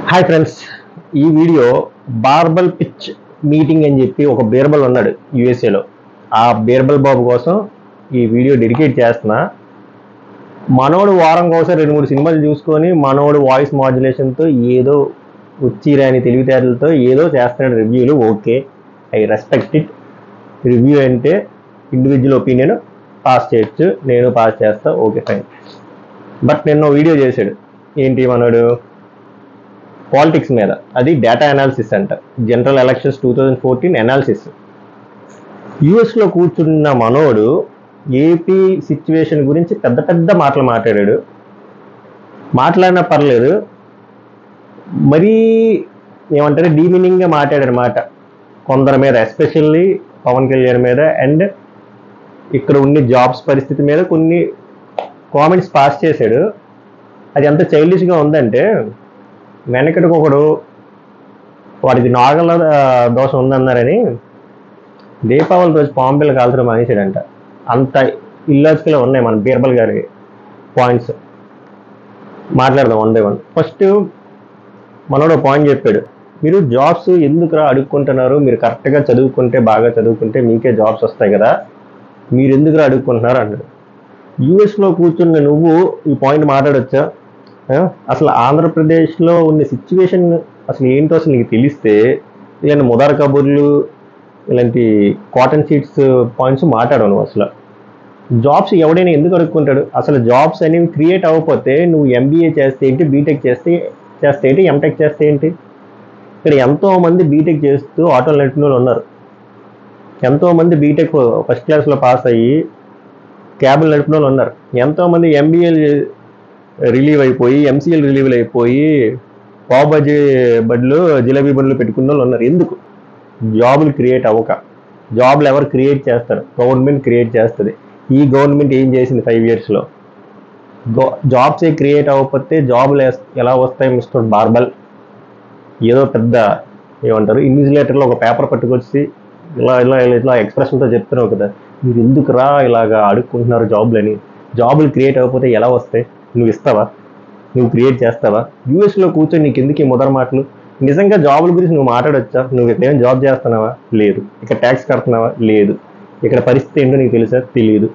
Hi friends, ఈ video బార్బల్ pitch meeting అని చెప్పి ఒక బీర్బల్ ఉన్నాడు యూఎస్ఏలో. ఆ బీర్బల్ బాబు కోసం ఈ వీడియో డెడికేట్ చేస్తున్నా. మనోడు వారం కోసం 2-3 సినిమాలు చూసుకొని మనోడు వాయిస్ మాడ్యులేషన్తో ఏదో వచ్చిరాని తెలివితేటలతో ఏదో చేస్తున్నాడు రివ్యూలు. Okay, I respect it. Review అంటే ఇండివిజువల్ ఒపీనియన్ పాస్ చేయొచ్చు, నేను పాస్ చేస్తా, ఓకే ఫైన్. బట్ నిన్న వీడియో చేశాడు. ఏంటి మనోడు? పాలిటిక్స్ మీద, అది డేటా అనాలిసిస్ అంట. General elections 2014 analysis. యుఎస్లో కూర్చున్న మనోడు ఏపీ సిచ్యువేషన్ గురించి పెద్ద పెద్ద మాటలు మాట్లాడాడు. మాట్లాడినా పర్లేదు, మరీ ఏమంటారు డీమీనింగ్గా మాట్లాడాడు మాట కొందరి మీద, ఎస్పెషల్లీ పవన్ కళ్యాణ్ మీద అండ్ ఇక్కడ ఉండే జాబ్స్ పరిస్థితి మీద కొన్ని కామెంట్స్ పాస్ చేశాడు. అది ఎంత చైల్డిష్గా ఉందంటే, వెనకటికి ఒకడు వాడికి నాగల దోషం ఉందన్నారని దీపావళి రోజు పాంపిల్ కాల్చడం మానేసాడంట. అంత ఇల్లాజికల్గా ఉన్నాయి మన బీర్బల్ గారి పాయింట్స్. మాట్లాడదాం వన్ బై వన్. ఫస్ట్ మనోడు పాయింట్ చెప్పాడు, మీరు జాబ్స్ ఎందుకు అడుక్కుంటున్నారు? మీరు కరెక్ట్గా చదువుకుంటే, బాగా చదువుకుంటే మీకే జాబ్స్ వస్తాయి కదా, మీరు ఎందుకు అడుక్కుంటున్నారు అన్నాడు. యూఎస్లో కూర్చున్న నువ్వు ఈ పాయింట్ మాట్లాడొచ్చా? అసలు ఆంధ్రప్రదేశ్లో ఉన్న సిచ్యువేషన్ అసలు ఏంటో అసలు నీకు తెలిస్తే ఇలాంటి ముదార కబుర్లు, ఇలాంటి కాటన్ సీడ్స్ పాయింట్స్ మాట్లాడవు నువ్వు. అసలు జాబ్స్ ఎవడైనా ఎందుకు అడుక్కుంటాడు? అసలు జాబ్స్ అనేవి క్రియేట్ అవ్వకపోతే నువ్వు ఎంబీఏ చేస్తే ఏంటి, బీటెక్ చేస్తే ఏంటి, ఎంటెక్ చేస్తే ఏంటి? ఇక్కడ ఎంతోమంది బీటెక్ చేస్తూ ఆటోలు నడిపిన వాళ్ళు ఉన్నారు. ఎంతోమంది బీటెక్ ఫస్ట్ క్లాస్లో పాస్ అయ్యి క్యాబులు నడిపిన వాళ్ళు ఉన్నారు. ఎంతోమంది ఎంబీఏలు రిలీవ్ అయిపోయి, ఎంసీఎల్ రిలీవ్ అయిపోయి పావుబాజీ బడులు, జిలేబీ బడులు పెట్టుకున్న వాళ్ళు ఉన్నారు. ఎందుకు? జాబులు క్రియేట్ అవ్వక. జాబులు ఎవరు క్రియేట్ చేస్తారు? గవర్నమెంట్ క్రియేట్ చేస్తుంది. ఈ గవర్నమెంట్ ఏం చేసింది 5 yearsలో? జాబ్స్ ఏ క్రియేట్ అవ్వకపోతే జాబులు ఎలా వస్తాయి మిస్టర్ బార్బల్? ఏదో పెద్ద ఏమంటారు ఇన్విజిలేటర్లో ఒక పేపర్ పట్టుకొచ్చి ఇలా ఇలా ఇట్లా ఎక్స్ప్రెషన్తో చెప్తున్నావు కదా, మీరు ఎందుకు ఇలాగా అడుక్కుంటున్నారు జాబులని? జాబులు క్రియేట్ అవ్వకపోతే ఎలా వస్తాయి? నువ్వు ఇస్తావా? నువ్వు క్రియేట్ చేస్తావా? యూఎస్లో కూర్చొని నీకు ఎందుకు ఈ ముదర మాటలు? నిజంగా జాబుల గురించి నువ్వు మాట్లాడొచ్చా? నువ్వు ఇక్కడ ఏం జాబ్ చేస్తున్నావా? లేదు. ఇక్కడ ట్యాక్స్ కడుతున్నావా? లేదు. ఇక్కడ పరిస్థితి ఏంటో నీకు తెలుసా? తెలియదు.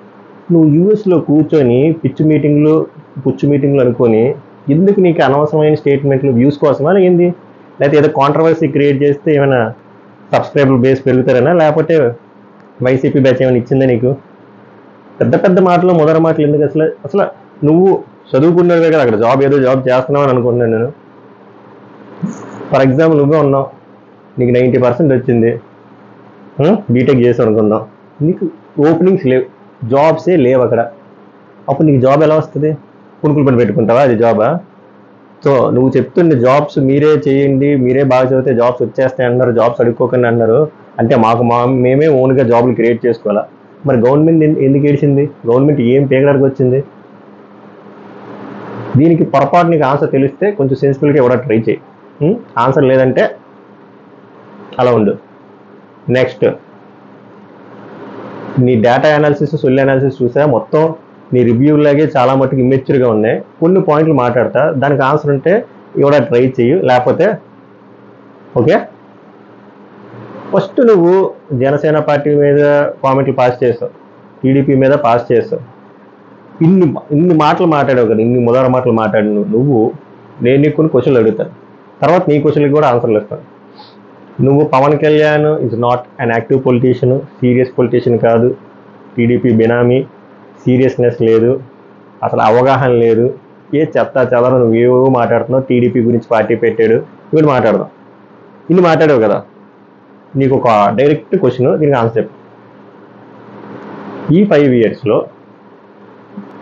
నువ్వు యూఎస్లో కూర్చొని పుచ్చు మీటింగ్లు అనుకొని ఎందుకు నీకు అనవసరమైన స్టేట్మెంట్లు? వ్యూస్ కోసమా ఏంది? లేకపోతే ఏదో కాంట్రవర్సీ క్రియేట్ చేస్తే ఏమైనా సబ్స్క్రైబర్ బేస్ పెరుగుతారనా? లేకపోతే వైసీపీ బ్యాచ్ ఏమైనా ఇచ్చిందా నీకు? పెద్ద పెద్ద మాటలు, ముదర మాటలు ఎందుకు? అసలు నువ్వు చదువుకున్నవే కదా, అక్కడ ఏదో జాబ్ చేస్తున్నావు అని అనుకుంటున్నాను నేను. ఫర్ ఎగ్జాంపుల్ నువ్వే ఉన్నావు, నీకు 90% వచ్చింది, బీటెక్ చేసావు అనుకుందాం, నీకు ఓపెనింగ్స్ లేవు, జాబ్సే లేవు అక్కడ. అప్పుడు నీకు జాబ్ ఎలా వస్తుంది? పుణుకులు పని పెట్టుకుంటావా? అది జాబా? సో నువ్వు చెప్తున్న జాబ్స్ మీరే చేయండి, మీరే బాగా చదివితే జాబ్స్ వచ్చేస్తాయి అన్నారు, జాబ్స్ అడుక్కోకండి అన్నారు. అంటే మేమే ఓన్గా జాబ్లు క్రియేట్ చేసుకోవాలా? మరి గవర్నమెంట్ ఎందుకు ఏడిచింది? గవర్నమెంట్ ఏం పేగడానికి వచ్చింది? దీనికి పొరపాటు నీకు ఆన్సర్ తెలిస్తే కొంచెం సెన్సిబుల్గా ఎవరో ట్రై చేయి. ఆన్సర్ లేదంటే అలా ఉండు. నెక్స్ట్, నీ డేటా అనాలిసిస్, సొల్లి అనాలిసిస్ చూసా, మొత్తం నీ రివ్యూలాగే చాలా మట్టుకు ఇమ్మెచ్యూర్గా ఉన్నాయి. కొన్ని పాయింట్లు మాట్లాడతా, దానికి ఆన్సర్ ఉంటే ఎవడో ట్రై చెయ్యి, లేకపోతే ఓకే. ఫస్ట్ నువ్వు జనసేన పార్టీ మీద కామెంట్లు పాస్ చేస్తావు, టీడీపీ మీద పాస్ చేస్తావు, ఇన్ని మాటలు మాట్లాడావు కదా, ఇన్ని ముదార మాటలు మాట్లాడిన నువ్వు, నేను నీకు కొన్ని క్వశ్చన్లు అడుగుతాను, తర్వాత నీ క్వశ్చన్కి కూడా ఆన్సర్లు ఇస్తాను. నువ్వు Pawan Kalyan is not an active politician, serious politician కాదు, టీడీపీ బినామీ, సీరియస్నెస్ లేదు, అసలు అవగాహన లేదు, ఏ చెత్త చెదర నువ్వేవో మాట్లాడుతున్నావు, టీడీపీ గురించి పార్టీ పెట్టాడు, ఇవి మాట్లాడదాం. ఇన్ని మాట్లాడావు కదా, నీకు ఒక డైరెక్ట్ క్వశ్చన్, దీనికి ఆన్సర్ చెప్పు. ఈ 5 yearsలో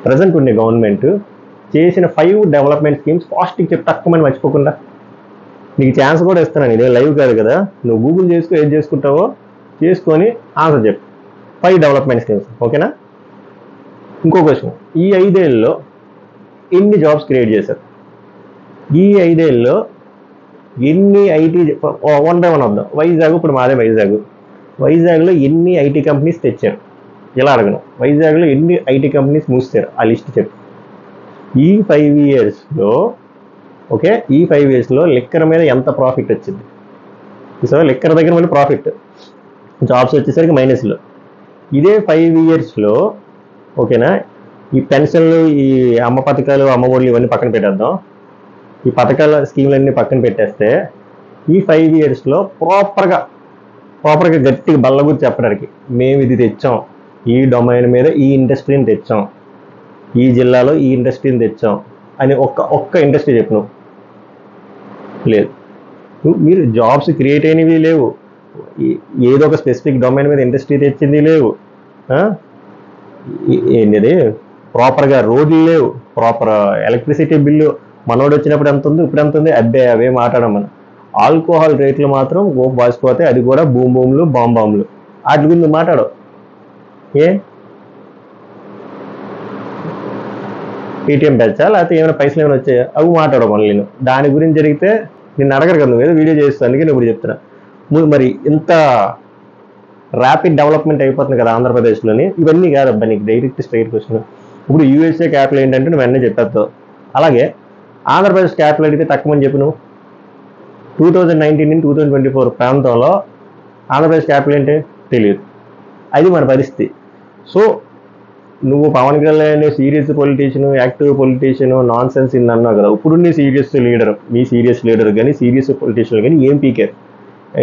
ప్రజెంట్ ఉండే గవర్నమెంట్ చేసిన 5 డెవలప్మెంట్ స్కీమ్స్ ఫాస్ట్గా చెప్పి తక్కువని మర్చిపోకుండా. నీకు ఛాన్స్ కూడా ఇస్తున్నాను, ఇదే లైవ్ కాదు కదా, నువ్వు గూగుల్ చేసుకో, ఏది చేసుకుంటావో చేసుకొని ఆన్సర్ చెప్పు. 5 డెవలప్మెంట్ స్కీమ్స్, ఓకేనా? ఇంకో క్వశ్చన్, ఈ 5 ఏళ్ళలో ఎన్ని జాబ్స్ క్రియేట్ చేశారు? ఈ 5 ఏళ్ళలో ఎన్ని ఐటీ, 1 by 1 వద్దాం. వైజాగ్, ఇప్పుడు మాదే వైజాగ్లో ఎన్ని ఐటీ కంపెనీస్ తెచ్చారు? ఇలా అడగను. వైజాగ్లో ఎన్ని ఐటీ కంపెనీస్ మూసారు? ఆ లిస్ట్ చెప్పు. ఈ 5 yearsలో ఓకే, ఈ 5 yearsలో లిక్కర్ మీద ఎంత ప్రాఫిట్ వచ్చింది? సో లిక్కర్ దగ్గర మళ్ళీ ప్రాఫిట్, జాబ్స్ వచ్చేసరికి మైనస్లో. ఇదే 5 yearsలో ఓకేనా, ఈ పెన్షన్లు, ఈ అమ్మ పథకాలు, అమ్మ ఒళ్ళు ఇవన్నీ పక్కన పెట్టేద్దాం, ఈ పథకాల స్కీమ్లన్నీ పక్కన పెట్టేస్తే ఈ 5 yearsలో ప్రాపర్గా గట్టిగా బల్లగుర్తి చెప్పడానికి మేము ఇది తెచ్చాం, ఈ డొమైన్ మీద ఈ ఇండస్ట్రీని తెచ్చాం, ఈ జిల్లాలో ఈ ఇండస్ట్రీని తెచ్చాం అని ఒక్క ఇండస్ట్రీ చెప్పు నువ్వు. లేదు. మీరు జాబ్స్ క్రియేట్ అయినవి లేవు, ఏదో ఒక స్పెసిఫిక్ డొమైన్ మీద ఇండస్ట్రీ తెచ్చింది లేవు, ఏంటిది ప్రాపర్గా రోడ్లు లేవు, ప్రాపర్ ఎలక్ట్రిసిటీ బిల్లు మనోడు వచ్చినప్పుడు ఎంత ఉంది, ఇప్పుడు ఎంత ఉంది, అబ్బే అవే మాట్లాడడం. మనం ఆల్కహాల్ రేట్లు మాత్రం వాసిపోతే, అది కూడా బూమ్లు బాంబాంలు, వాటి గురించి మాట్లాడవు. పేటిఎం బ్యాచా లేకపోతే ఏమైనా పైసలు ఏమైనా వచ్చాయా, అవి మాట్లాడవు మళ్ళీ. నేను దాని గురించి జరిగితే నిన్ను అడగరు కదా, నువ్వు ఏదో వీడియో చేస్తాను, అందుకే నేను ఇప్పుడు చెప్తున్నా. మరి ఇంత ర్యాపిడ్ డెవలప్మెంట్ అయిపోతుంది కదా ఆంధ్రప్రదేశ్లోని. ఇవన్నీ కాదబ్బా నీకు డైరెక్ట్ స్ట్రైట్ క్వశ్చన్. ఇప్పుడు యూఎస్ఏ క్యాపిటల్ ఏంటంటే నువ్వు వెంటనే చెప్పేస్తావు. అలాగే ఆంధ్రప్రదేశ్ క్యాపిటల్ అడిగితే తక్కువని చెప్పి నువ్వు 2019 నుంచి 2024 ప్రాంతంలో ఆంధ్రప్రదేశ్ క్యాపిటల్ ఏంటి తెలియదు. అది మన పరిస్థితి. సో నువ్వు Pawan Kalyan serious politician, active politician, nonsense ఇన్ అన్నావు కదా. ఇప్పుడు నీ సీరియస్ లీడర్, మీ సీరియస్ లీడర్ కానీ సీరియస్ పొలిటీషియన్ కానీ ఏం పీకారు?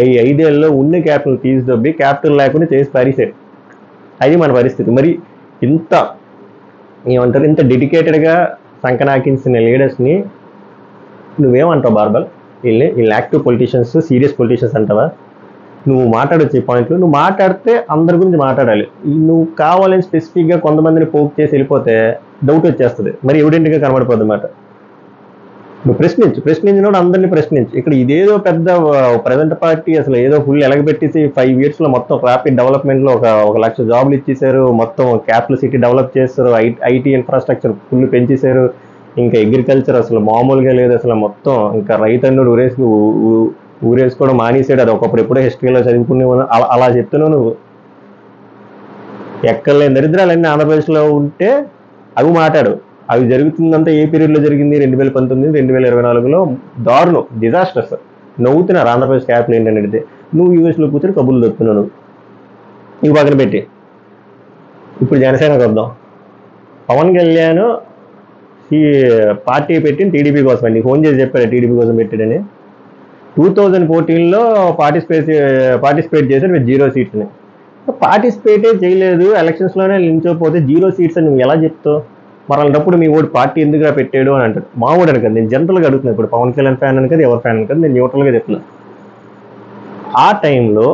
ఈ 5 ఏళ్ళలో ఉన్న క్యాపిటల్ తీసి క్యాపిటల్ లేకుండా చేసి పారిసారు. అది మన పరిస్థితి. మరి ఇంత ఏమంటారు, ఇంత డెడికేటెడ్గా సంకనాకించిన లీడర్స్ని నువ్వేమంటావు బార్బల్? వీళ్ళని యాక్టివ్ పొలిటీషియన్స్, సీరియస్ పొలిటీషియన్స్ అంటావా? నువ్వు మాట్లాడొచ్చు ఈ పాయింట్లు. నువ్వు మాట్లాడితే అందరి గురించి మాట్లాడాలి. నువ్వు కావాలని స్పెసిఫిక్గా కొంతమందిని పోక్ చేసి వెళ్ళిపోతే డౌట్ వచ్చేస్తుంది, మరి ఎవిడెంట్గా కనబడిపోద్ది అన్నమాట. నువ్వు ప్రశ్నించినప్పుడు అందరినీ ప్రశ్నించు. ఇక్కడ ఇదేదో పెద్ద ప్రజెంట్ పార్టీ అసలు ఏదో ఫుల్ ఎలగబెట్టేసి 5 yearsలో మొత్తం ర్యాపిడ్ డెవలప్మెంట్లో ఒక 1,00,000 జాబ్లు ఇచ్చేసారు, మొత్తం క్యాపిటల్ సిటీ డెవలప్ చేస్తారు, ఐటీ ఇన్ఫ్రాస్ట్రక్చర్ ఫుల్ పెంచేశారు, ఇంకా అగ్రికల్చర్ అసలు మామూలుగా లేదు అసలు. మొత్తం ఇంకా రైతన్నుడు ఊరేసుకోవడం మానేసాడు. అది ఒకప్పుడు ఎప్పుడో హిస్టరీలో చదువుకునేవాళ్ళు. అలా చెప్తున్నావు నువ్వు. ఎక్కడలేని దరిద్రాలన్నీ ఆంధ్రప్రదేశ్లో ఉంటే అవి మాట్లాడు. అవి జరుగుతుందంతా ఏ పీరియడ్లో జరిగింది? 2019, 2024లో దారుణం, డిజాస్టర్స్. నవ్వుతున్నారు ఆంధ్రప్రదేశ్ క్యాపిటల్ ఏంటని అడిగితే. నువ్వు యూఎస్లో కూర్చొని కబుర్లు దొరుకుతున్నావు. నువ్వు పక్కన పెట్టి ఇప్పుడు జనసేనకు వద్దాం. పవన్ కళ్యాణ్ ఈ పార్టీ పెట్టిన టీడీపీ కోసం అండి. ఫోన్ చేసి చెప్పాడు టీడీపీ కోసం పెట్టాడని. 2014లో పార్టిసిపేట్ చేశాడు విత్ 0 seats. పార్టిసిపేటే చేయలేదు, ఎలక్షన్స్లోనే నిలిచోపోతే 0 seats అని నువ్వు ఎలా చెప్తావు? మరి అలాంటప్పుడు మీ ఓడి పార్టీ ఎందుకుగా పెట్టాడు అని అంటాడు. మా ఓడి అని కదా, నేను జనరల్గా అడుగుతున్నాను. ఇప్పుడు పవన్ కళ్యాణ్ ఫ్యాన్ అని కదా, ఎవరి ఫ్యాన్ అని కదా, నేను న్యూట్రల్గా చెప్తున్నా. ఆ టైంలో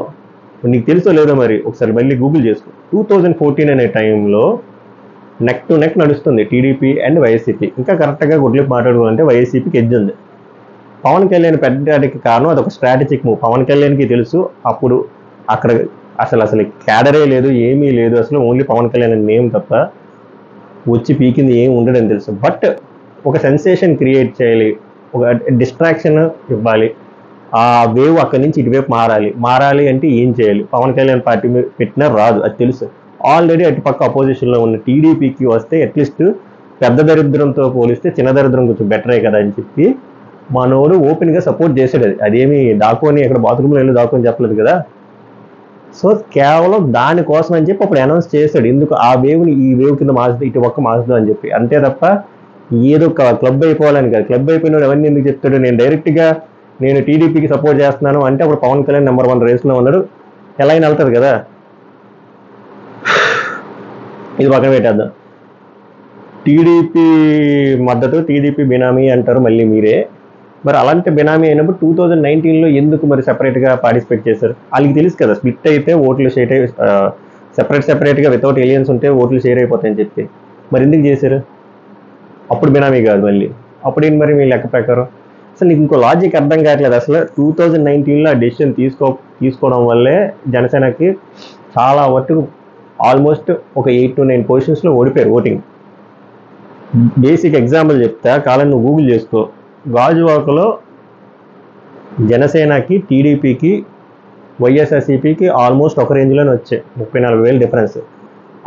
నీకు తెలుసో లేదో మరి ఒకసారి మళ్ళీ గూగుల్ చేసుకో. 2014 అనే టైంలో నెక్ టు నెక్ నడుస్తుంది టీడీపీ అండ్ వైఎస్సీపీ. ఇంకా కరెక్ట్గా గుడ్లికి మాట్లాడుకోవాలంటే వైఎస్సీపీకి ఎడ్జ్ ఉంది. పవన్ కళ్యాణ్ పెట్టడానికి కారణం అదొక స్ట్రాటజిక్ మూవ్. పవన్ కళ్యాణ్కి తెలుసు అప్పుడు అక్కడ అసలు క్యాడరే లేదు, ఏమీ లేదు, అసలు ఓన్లీ పవన్ కళ్యాణ్ నేమ్ తప్ప వచ్చి పీకింది ఏం ఉండదని తెలుసు. బట్ ఒక సెన్సేషన్ క్రియేట్ చేయాలి, ఒక డిస్ట్రాక్షన్ ఇవ్వాలి, ఆ వేవ్ అక్కడి నుంచి ఇటువైపు మారాలి అంటే ఏం చేయాలి? పవన్ కళ్యాణ్ పార్టీ పెట్టినా రాదు, అది తెలుసు. ఆల్రెడీ అటుపక్క అపోజిషన్లో ఉన్న టీడీపీకి వస్తే అట్లీస్ట్ పెద్ద దరిద్రంతో పోలిస్తే చిన్న దరిద్రం కొంచెం బెటరే కదా అని చెప్పి మనోడు ఓపెన్గా సపోర్ట్ చేశాడు. అదేమి దాక్కుని ఎక్కడ బాత్రూంలో వెళ్ళి దాక్కుని చెప్పలేదు కదా. సో కేవలం దానికోసం అని చెప్పి అప్పుడు అనౌన్స్ చేశాడు. ఎందుకు ఆ వేవ్ని ఈ వేవ్ కింద మార్చుదు, ఇటు పక్క మార్చుదు అని చెప్పి. అంతే తప్ప ఏదో క్లబ్ అయిపోవాలని కాదు. క్లబ్ అయిపోయిన ఎవరిని ఎందుకు చెప్తాడు? నేను డైరెక్ట్గా నేను టీడీపీకి సపోర్ట్ చేస్తున్నాను అంటే అప్పుడు పవన్ కళ్యాణ్ నెంబర్ 1 రేస్లో ఉన్నాడు, ఎలా అయినా వెళ్తుంది కదా. ఇది పక్కన పెట్టేద్దాం. టీడీపీ మద్దతు, టీడీపీ బినామీ అంటారు మళ్ళీ మీరే. మరి అలాంటి బినామీ అయినప్పుడు 2019లో ఎందుకు మరి సెపరేట్గా పార్టిసిపేట్ చేశారు? వాళ్ళకి తెలుసు కదా స్ప్లిట్ అయితే ఓట్లు షేర్ అయి సెపరేట్గా వితౌట్ ఎలియన్స్ ఉంటే ఓట్లు షేర్ అయిపోతాయని చెప్పి. మరి ఎందుకు చేశారు? అప్పుడు బినామీ కాదు మళ్ళీ, అప్పుడేంటి మరి మీ లెక్క ప్రకారం? అసలు నీకు ఇంకో లాజిక్ అర్థం కావట్లేదు. అసలు 2019లో ఆ డెసిషన్ తీసుకోవడం వల్లే జనసేనకి చాలా వరకు ఆల్మోస్ట్ ఒక 8 to 9 పొజిషన్స్లో ఓడిపోయారు ఓటింగ్. బేసిక్ ఎగ్జాంపుల్ చెప్తా, కాలం నువ్వు గూగుల్ చేసుకో. గాజువాకలో జనసేనకి, టీడీపీకి, వైఎస్ఆర్సీపీకి ఆల్మోస్ట్ ఒక రేంజ్లోనే వచ్చాయి. 34,000 డిఫరెన్స్.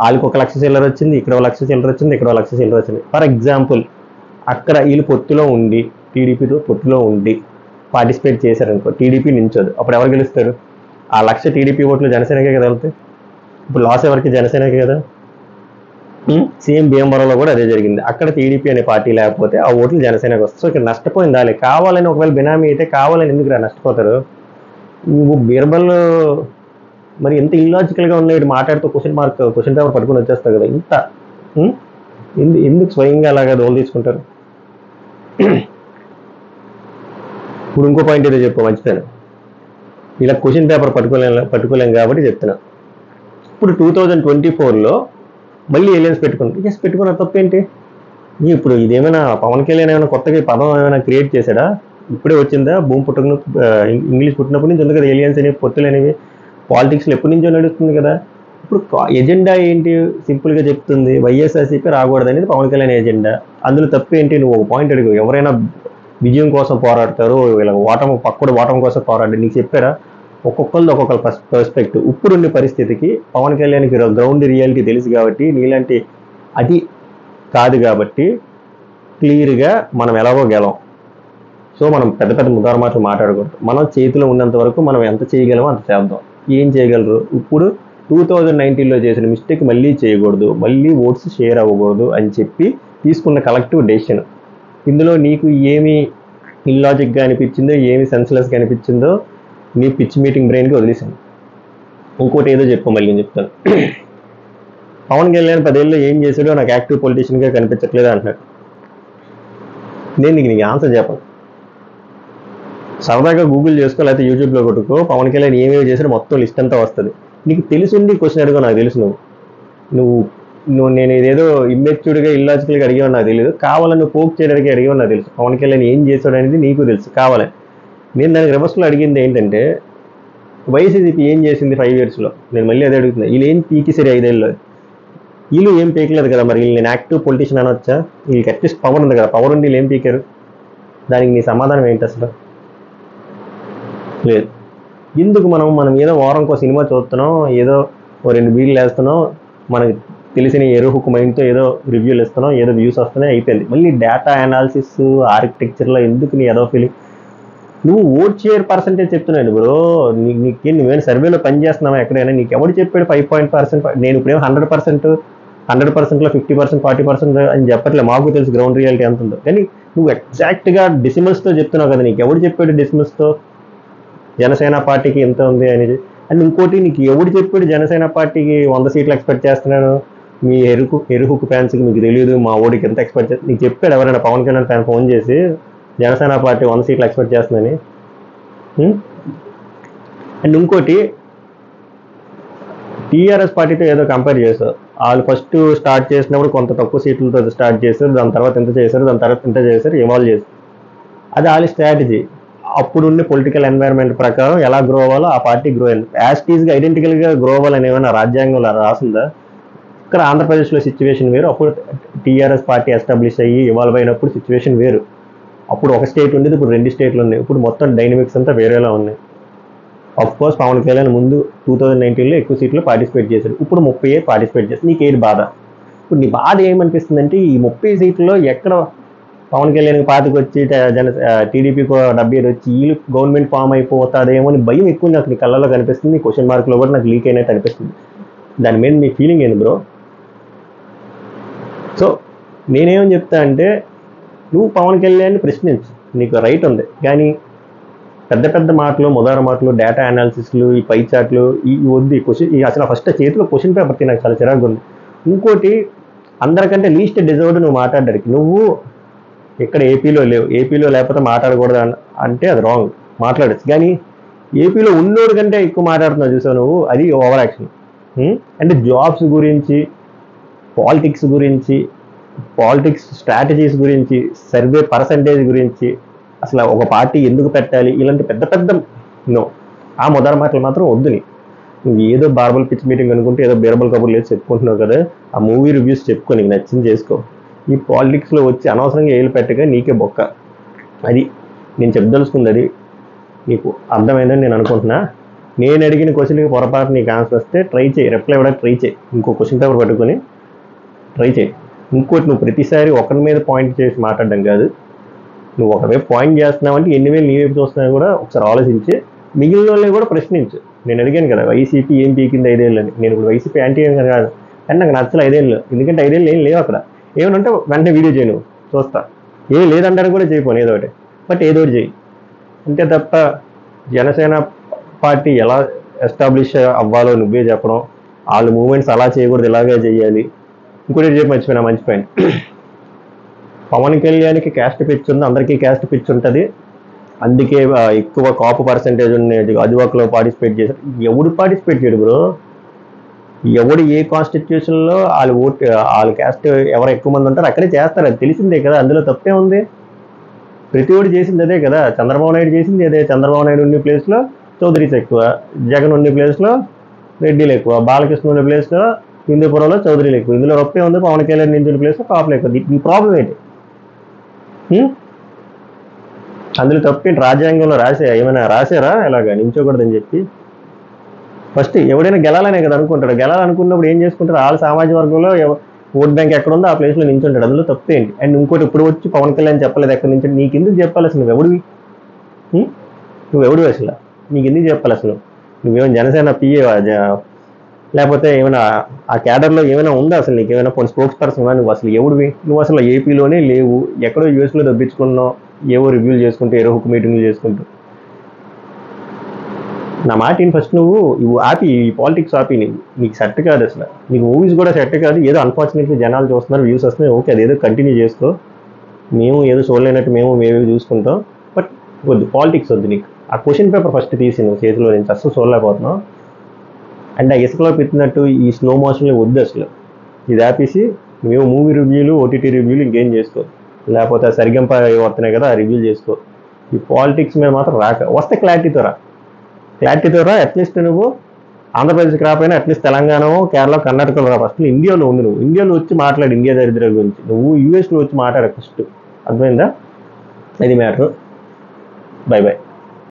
వాళ్ళకి 1,00,000 చిల్లర వచ్చింది, ఇక్కడ 1,00,000 చిల్లర వచ్చింది, ఇక్కడ 1,00,000 చిల్లర వచ్చింది. ఫర్ ఎగ్జాంపుల్ అక్కడ వీళ్ళు పొత్తులో ఉండి టీడీపీతో పొట్టులో ఉండి పార్టిసిపేట్ చేశారనుకో, టీడీపీ నించోదు, అప్పుడు ఎవరు గెలుస్తారు? ఆ 1,00,000 టీడీపీ ఓట్లు జనసేనకే కదా వెళ్తాయి. ఇప్పుడు లాస్ ఎవరికి? జనసేనకే కదా. సేమ్ భీమవరంలో కూడా అదే జరిగింది. అక్కడ టీడీపీ అనే పార్టీ లేకపోతే ఆ ఓట్లు జనసేనకు వస్తాయి. సో ఇక్కడ నష్టపోయింది వాళ్ళే. కావాలని ఒకవేళ బినామీ అయితే కావాలని ఎందుకు నష్టపోతారు? నువ్వు బీర్బల్ మరి ఎంత ఇల్లాజికల్గా ఉన్నాయి మాట్లాడుతూ క్వశ్చన్ పేపర్ పట్టుకుని వచ్చేస్తావు కదా. ఇంత ఎందుకు స్వయంగా అలాగా దోలు తీసుకుంటారు? ఇప్పుడు ఇంకో పాయింట్ ఏదో చెప్పు, మంచిదాను. ఇలా క్వశ్చన్ పేపర్ పట్టుకోలేం కాబట్టి చెప్తున్నా. ఇప్పుడు 2024లో మళ్ళీ ఏలియన్స్ పెట్టుకున్న తప్పేంటి? ఇప్పుడు ఇదేమైనా పవన్ కళ్యాణ్ ఏమైనా కొత్తగా పదం ఏమైనా క్రియేట్ చేశాడా? ఇప్పుడే వచ్చిందా? భూమి పుట్టక ఇంగ్లీష్ పుట్టినప్పటి నుంచి ఉంది కదా ఏలియన్స్ అనేవి, పొత్తులు అనేవి. పాలిటిక్స్లో ఎప్పటి నుంచో నడుస్తుంది కదా. ఇప్పుడు ఎజెండా ఏంటి? సింపుల్గా చెప్తుంది, వైఎస్ఆర్సీపీ రాకూడదు అనేది పవన్ కళ్యాణ్ ఎజెండా. అందులో తప్పేంటి? నువ్వు ఒక పాయింట్ అడుగు. ఎవరైనా విజయం కోసం పోరాడతారు, ఇలా పక్కడు ఓటమి కోసం పోరాడారు. నీకు చెప్పారా? ఒక్కొక్కరిది ఒక్కొక్క పర్స్పెక్టివ్. ఇప్పుడుండే పరిస్థితికి పవన్ కళ్యాణ్కి గ్రౌండ్ రియాలిటీ తెలుసు కాబట్టి, నీలాంటి అది కాదు కాబట్టి క్లియర్గా మనం ఎలాగో గెలం. సో మనం పెద్ద పెద్ద ముదారు మాటలు మాట్లాడకూడదు. మనం చేతిలో ఉన్నంత వరకు మనం ఎంత చేయగలమో అంత చేద్దాం. ఏం చేయగలరు? ఇప్పుడు 2019లో చేసిన మిస్టేక్ మళ్ళీ చేయకూడదు, మళ్ళీ ఓట్స్ షేర్ అవ్వకూడదు అని చెప్పి తీసుకున్న కలెక్టివ్ డెసిషన్. ఇందులో నీకు ఏమి ఇల్లాజిక్గా అనిపించిందో, ఏమి సెన్స్లెస్గా అనిపించిందో నీ పిచ్ మీటింగ్ బ్రెయిన్కి వదిలేసాను. ఇంకోటి ఏదో చెప్పు, మళ్ళీ నేను చెప్తాను. పవన్ కళ్యాణ్ 10 ఏళ్ళలో ఏం చేశాడో నాకు యాక్టివ్ పొలిటీషియన్గా కనిపించట్లేదు అంటున్నాడు. నేను నీకు ఆన్సర్ చెప్పను. సరదాగా గూగుల్ చేసుకో, లేకపోతే యూట్యూబ్లో కొట్టుకో, పవన్ కళ్యాణ్ ఏమేమి చేశాడో మొత్తం లిస్ట్ అంతా వస్తుంది. నీకు తెలుసుండి క్వశ్చన్ అడిగో నాకు తెలుసు. నువ్వు నేను ఇదేదో ఇమ్మెచ్యూర్డ్గా ఇల్లాజికల్గా అడిగావు నాకు తెలియదు. కావాలని నువ్వు పోక్ చేయడానికి అడిగావు నాకు తెలుసు. పవన్ కళ్యాణ్ ఏం చేశాడు అనేది నీకు తెలుసు. కావాలని నేను దానికి రివర్స్లో అడిగింది ఏంటంటే, వైసీపీ ఏం చేసింది 5 yearsలో? నేను మళ్ళీ అదే అడుగుతున్నా. వీళ్ళు ఏం పీకేసరి 5 ఏళ్ళలో? వీళ్ళు ఏం పీకలేదు కదా. మరి వీళ్ళు నేను యాక్టివ్ పొలిటీషియన్ అనొచ్చా? వీళ్ళకి అట్లీస్ట్ పవర్ ఉంది కదా. పవర్ ఉండి వీళ్ళు ఏం పీకారు? దానికి నీ సమాధానం ఏంటి అసలు? లేదు. ఎందుకు మనం ఏదో వారంకో సినిమా చూస్తున్నాం, ఏదో 2 బీర్లు వేస్తున్నాం, మనకి తెలిసిన ఎరుహుకు మైండ్తో ఏదో రివ్యూలు ఇస్తున్నాం, ఏదో వ్యూస్ వస్తున్నాయి, అయిపోయింది. మళ్ళీ డేటా అనాలిసిస్ ఆర్కిటెక్చర్లో ఎందుకు నీ ఏదో ఫీలింగ్? నువ్వు ఓట్ షేర్ పర్సెంటేజ్ చెప్తున్నాడు బ్రో. నువ్వేమైనా సర్వేలో పని చేస్తున్నావా ఎక్కడైనా? నీకు ఎవరు చెప్పాడు 5%? నేను ఇప్పుడేమో 100%, 100%లో 50%, 40% అని చెప్పట్లేదు. మాకు తెలుసు గ్రౌండ్ రియాలిటీ ఎంత ఉందో. కానీ నువ్వు ఎగ్జాక్ట్గా డెసిమల్స్తో చెప్తున్నావు కదా. నీకు ఎవరు చెప్పాడు డెసిమల్స్తో జనసేన పార్టీకి ఎంత ఉంది అనేది? అండ్ ఇంకోటి, నీకు ఎవడు చెప్పాడు జనసేన పార్టీకి 100 సీట్లు ఎక్స్పెక్ట్ చేస్తున్నాను? మీ ఎరుహుకు ఫ్యాన్స్కి మీకు తెలియదు మా ఓడికి ఎంత ఎక్స్పెక్ట్ చేస్తుంది? నీకు చెప్పాడు ఎవరైనా పవన్ కళ్యాణ్ ఫ్యాన్ ఫోన్ చేసి జనసేన పార్టీ 100 సీట్లు ఎక్స్పెక్ట్ చేస్తుందని? అండ్ ఇంకోటి, టీఆర్ఎస్ పార్టీతో ఏదో కంపేర్ చేశారు. వాళ్ళు ఫస్ట్ స్టార్ట్ చేసినప్పుడు కొంత తక్కువ సీట్లతో స్టార్ట్ చేశారు, దాని తర్వాత ఎంత చేశారు, దాని తర్వాత ఎంత చేశారు, ఇవాల్వ్ చేశారు. అది వాళ్ళ స్ట్రాటజీ. అప్పుడున్న పొలిటికల్ ఎన్వైర్న్మెంట్ ప్రకారం ఎలా గ్రో అవ్వాలో ఆ పార్టీ గ్రో అయింది. యాస్టీస్గా ఐడెంటికల్గా గ్రో అవ్వాలని ఏమైనా రాజ్యాంగంలో రాసిందా? ఇక్కడ ఆంధ్రప్రదేశ్లో సిచ్యువేషన్ వేరు. అప్పుడు టీఆర్ఎస్ పార్టీ ఎస్టాబ్లిష్ అయ్యి ఇవాల్వ్ అయినప్పుడు సిచ్యువేషన్ వేరు. అప్పుడు ఒక స్టేట్ ఉండేది, ఇప్పుడు 2 స్టేట్లు ఉన్నాయి. ఇప్పుడు మొత్తం డైనమిక్స్ అంతా వేరేలా ఉన్నాయి. అఫ్కోర్స్ పవన్ కళ్యాణ్ ముందు 2019లో ఎక్కువ సీట్లు పార్టిసిపేట్ చేశాడు, ఇప్పుడు 30 పార్టిసిపేట్ చేశాడు. నీకేది బాధ? ఇప్పుడు నీ బాధ ఏమనిపిస్తుందంటే, ఈ 30 సీట్లలో ఎక్కడ పవన్ కళ్యాణ్కి పాతికి వచ్చి టీడీపీకి 75 వచ్చి వీళ్ళు గవర్నమెంట్ ఫామ్ అయిపోతుందేమో అని భయం ఎక్కువ నాకు నీ కళ్ళలో కనిపిస్తుంది. క్వశ్చన్ మార్క్లో కూడా నాకు లీక్ అయినట్టు అనిపిస్తుంది. దాని మీద నీ ఫీలింగ్ ఏంది బ్రో? సో నేనేమని చెప్తా అంటే, నువ్వు పవన్ కళ్యాణ్ని ప్రశ్నించు, నీకు రైట్ ఉంది. కానీ పెద్ద పెద్ద మాటలు, ముదార మాటలు, డేటా అనాలిసిస్లు, ఈ పై చాట్లు ఈ వద్దు. ఈ క్వశ్చన్ అసలు ఫస్ట్ చేతిలో క్వశ్చన్ పేపర్కి నాకు చాలా చిరాకు ఉంది. ఇంకోటి, అందరికంటే లీస్ట్ డిజర్వ్డ్ నువ్వు మాట్లాడడానికి. నువ్వు ఇక్కడ ఏపీలో లేవు, ఏపీలో లేకపోతే మాట్లాడకూడదు అంటే అది రాంగ్. మాట్లాడచ్చు. కానీ ఏపీలో ఉన్నోడి కంటే ఎక్కువ మాట్లాడుతున్నావు చూసావు నువ్వు, అది ఓవర్ యాక్షన్. అంటే జాబ్స్ గురించి, పాలిటిక్స్ గురించి, పాలిటిక్స్ స్ట్రాటజీస్ గురించి, సర్వే పర్సంటేజ్ గురించి, అసలు ఒక పార్టీ ఎందుకు పెట్టాలి, ఇలాంటి పెద్ద పెద్ద ఆ మొదల మాటలు మాత్రం వద్దుని. నువ్వు ఏదో బార్బల్ పిచ్ మీటింగ్ అనుకుంటే ఏదో బీరబల్ కబుర్లు లేదు చెప్పుకుంటున్నావు కదా. ఆ మూవీ రివ్యూస్ చెప్పుకో, నీకు నచ్చింది చేసుకో. ఈ పాలిటిక్స్లో వచ్చి అనవసరంగా ఏళ్ళు పెట్టగా నీకే బొక్క. అది నేను చెప్పదలుచుకుంది. అది నీకు అర్థమైందని నేను అనుకుంటున్నా. నేను అడిగిన క్వశ్చన్కి పొరపాటు నీకు ఆన్సర్ వస్తే ట్రై చేయి, రిప్లై ఇవ్వడానికి ట్రై చేయి. ఇంకో క్వశ్చన్ పేపర్ పట్టుకొని ట్రై చేయి. ఇంకోటి, నువ్వు ప్రతిసారి ఒకరి మీద పాయింట్ చేసి మాట్లాడడం కాదు, నువ్వు ఒకవైపు పాయింట్ చేస్తున్నావంటే ఎన్ని వేలు నీ వైపు చూస్తున్నావు కూడా ఒకసారి ఆలోచించి మిగిలిన వాళ్ళని కూడా ప్రశ్నించు. నేను అడిగాను కదా వైసీపీ ఏం పీకింది 5 ఏళ్ళని. నేను ఇప్పుడు వైసీపీ యాంటీ ఏం కాదు, కానీ నాకు నచ్చలు 5 ఏళ్ళు. ఎందుకంటే 5 ఏళ్ళు ఏం లేవు అక్కడ. ఏమనంటే వెంటనే వీడియో చేయను చూస్తా, ఏం లేదంటారు కూడా చేయపోను ఏదో ఒకటి, బట్ ఏదో ఒకటి చేయి అంతే తప్ప జనసేన పార్టీ ఎలా ఎస్టాబ్లిష్ అవ్వాలో నువ్వే చెప్పడం, వాళ్ళ మూమెంట్స్ అలా చేయకూడదు ఇలాగే చేయాలి. ఇంకోటి చెప్పి మర్చిపోయినా, మంచి పాయింట్. పవన్ కళ్యాణ్కి క్యాస్ట్ పిచ్ ఉంది, అందరికీ క్యాస్ట్ పిచ్ ఉంటుంది, అందుకే ఎక్కువ కాపు పర్సంటేజ్ ఉన్నది అదివాకలో పార్టిసిపేట్ చేశారు. ఎవడు పార్టిసిపేట్ చేయడు బ్రో? ఎవడు ఏ కాన్స్టిట్యూషన్లో వాళ్ళ క్యాస్ట్ ఎవరు ఎక్కువ మంది ఉంటారు అక్కడే చేస్తారు, అది తెలిసిందే కదా, అందులో తప్పే ఉంది. ప్రతి ఒక్కటి చేసింది అదే కదా. చంద్రబాబు నాయుడు చేసింది అదే. చంద్రబాబు నాయుడు ఉన్న ప్లేస్లో చౌదరీస్ ఎక్కువ, జగన్ ఉన్న ప్లేస్లో రెడ్డిలు ఎక్కువ, బాలకృష్ణ ఉన్న ప్లేస్లో హిందూపురంలో చౌదరీలు ఎక్కువ. ఇందులో రొప్పే ఉంది. పవన్ కళ్యాణ్ నించున్న ప్లేస్లో కాపులు ఎక్కువ. ఈ ప్రాబ్లం ఏంటి? అందులో తప్పేంటి? రాజ్యాంగంలో ఏమైనా రాశారా ఇలాగా నించోకూడదని చెప్పి? ఫస్ట్ ఎవడైనా గెలాలనే కదా అనుకుంటాడు. గెలాలనుకున్నప్పుడు ఏం చేసుకుంటారు? వాళ్ళ సామాజిక వర్గంలో ఓట్ బ్యాంక్ ఎక్కడ ఉందో ఆ ప్లేస్లో నించుంటాడు. అందులో తప్పేంటి? అండ్ ఇంకోటి, ఇప్పుడు వచ్చి పవన్ కళ్యాణ్ చెప్పలేదు ఎక్కడి నుంచి, నీకు ఎందుకు చెప్పాలి అసలు? నువ్వెవడివి? నువ్వెవడివి అసలు? నీకు ఎందుకు చెప్పాలి అసలు? నువ్వేమైనా జనసేన పిఏ లేకపోతే ఏమైనా ఆ క్యాడర్లో ఏమైనా ఉందా అసలు? నీకు ఏమైనా కొన్ని స్పోక్స్ పర్సన్? నువ్వు అసలు ఎవడివి? నువ్వు అసలు ఏపీలోనే లేవు, ఎక్కడో యూఎస్లో దబ్బించుకున్నావు, ఏవో రివ్యూలు చేసుకుంటూ, ఏరో హుక్ మీటింగ్లు చేసుకుంటూ. నా మాట ఫస్ట్ నువ్వు ఆపి, ఈ పాలిటిక్స్ ఆపి. నీకు సెట్ కాదు అసలు. నీకు మూవీస్ కూడా సెట్ కాదు. ఏదో అన్ఫార్చునేట్లీ జనాలు చూస్తున్నారు, వ్యూస్ వస్తున్నాయి, ఓకే, అది ఏదో కంటిన్యూ చేసుకో. మేము ఏదో చూడలేనట్టు మేమే చూసుకుంటాం, బట్ వద్దు, పాలిటిక్స్ వద్దు నీకు. ఆ క్వశ్చన్ పేపర్ ఫస్ట్ తీసి నువ్వు చేతిలో నుంచి అసలు చూడలేకపోతున్నావు. అండ్ ఆ ఇసుకలో పెట్టినట్టు ఈ స్లో మోషన్లో వద్దు అసలు. ఇది ఆపేసి మేము మూవీ రివ్యూలు, ఓటీటీ రివ్యూలు ఇంకేం చేసుకో, లేకపోతే సరిగంప వస్తున్నాయి కదా ఆ రివ్యూలు చేసుకో. ఈ పాలిటిక్స్ మీద మాత్రం వస్తే క్లారిటీతో రా. అట్లీస్ట్ నువ్వు ఆంధ్రప్రదేశ్కి రాకపోయినా అట్లీస్ట్ తెలంగాణ, కేరళ, కర్ణాటకలో రా. ఫస్ట్ ఇండియాలో ఉంది. నువ్వు ఇండియాలో వచ్చి మాట్లాడు ఇండియా దరిద్రాల గురించి. నువ్వు యూఎస్లో వచ్చి మాట్లాడ ఫస్ట్. అర్థమైందా? ఇది మ్యాటర్. బై.